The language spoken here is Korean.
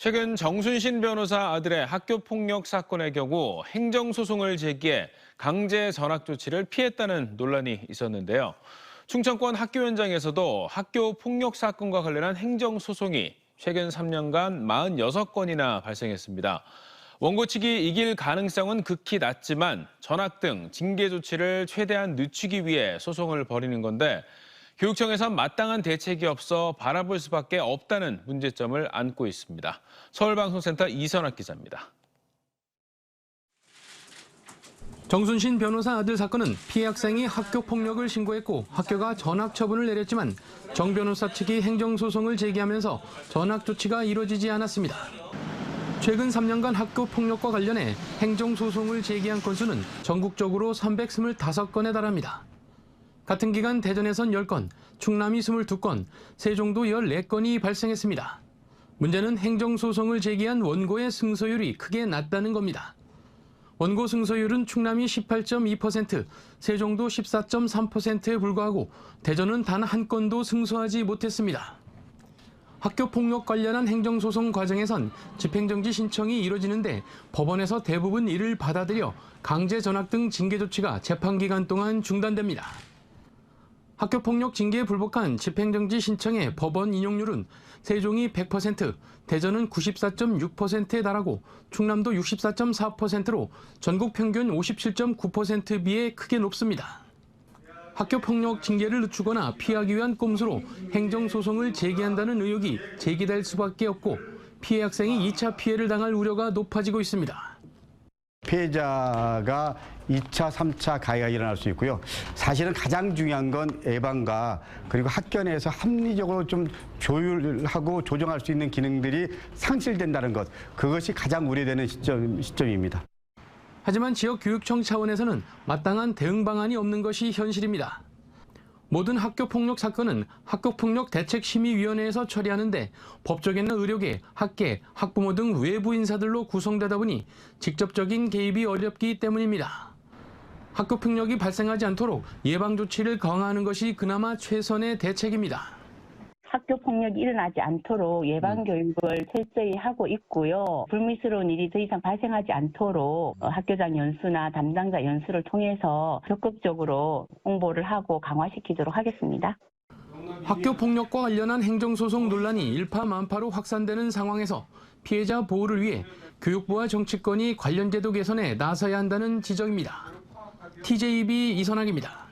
최근 정순신 변호사 아들의 학교폭력 사건의 경우 행정소송을 제기해 강제 전학 조치를 피했다는 논란이 있었는데요. 충청권 학교 현장에서도 학교폭력 사건과 관련한 행정소송이 최근 3년간 46건이나 발생했습니다. 원고 측이 이길 가능성은 극히 낮지만 전학 등 징계 조치를 최대한 늦추기 위해 소송을 벌이는 건데 교육청에선 마땅한 대책이 없어 바라볼 수밖에 없다는 문제점을 안고 있습니다. 서울방송센터 이선학 기자입니다. 정순신 변호사 아들 사건은 피해 학생이 학교 폭력을 신고했고 학교가 전학 처분을 내렸지만 정 변호사 측이 행정소송을 제기하면서 전학 조치가 이루어지지 않았습니다. 최근 3년간 학교 폭력과 관련해 행정소송을 제기한 건수는 전국적으로 325건에 달합니다. 같은 기간 대전에선 10건, 충남이 22건, 세종도 14건이 발생했습니다. 문제는 행정소송을 제기한 원고의 승소율이 크게 낮다는 겁니다. 원고 승소율은 충남이 18.2%, 세종도 14.3%에 불과하고 대전은 단 한 건도 승소하지 못했습니다. 학교 폭력 관련한 행정소송 과정에선 집행정지 신청이 이뤄지는데 법원에서 대부분 이를 받아들여 강제 전학 등 징계 조치가 재판 기간 동안 중단됩니다. 학교폭력 징계에 불복한 집행정지 신청의 법원 인용률은 세종이 100%, 대전은 94.6%에 달하고 충남도 64.4%로 전국 평균 57.9%에 비해 크게 높습니다. 학교폭력 징계를 늦추거나 피하기 위한 꼼수로 행정소송을 제기한다는 의혹이 제기될 수밖에 없고 피해 학생이 2차 피해를 당할 우려가 높아지고 있습니다. 피해자가 2차, 3차 가해가 일어날 수 있고요. 사실은 가장 중요한 건 예방과 그리고 학교 내에서 합리적으로 좀 조율하고 조정할 수 있는 기능들이 상실된다는 것. 그것이 가장 우려되는 시점입니다. 하지만 지역교육청 차원에서는 마땅한 대응 방안이 없는 것이 현실입니다. 모든 학교폭력 사건은 학교폭력대책심의위원회에서 처리하는데 법조계나 의료계, 학계, 학부모 등 외부 인사들로 구성되다 보니 직접적인 개입이 어렵기 때문입니다. 학교폭력이 발생하지 않도록 예방조치를 강화하는 것이 그나마 최선의 대책입니다. 학교 폭력이 일어나지 않도록 예방 교육을 철저히 하고 있고요. 불미스러운 일이 더 이상 발생하지 않도록 학교장 연수나 담당자 연수를 통해서 적극적으로 홍보를 하고 강화시키도록 하겠습니다. 학교 폭력과 관련한 행정소송 논란이 일파만파로 확산되는 상황에서 피해자 보호를 위해 교육부와 정치권이 관련 제도 개선에 나서야 한다는 지적입니다. TJB 이선학입니다.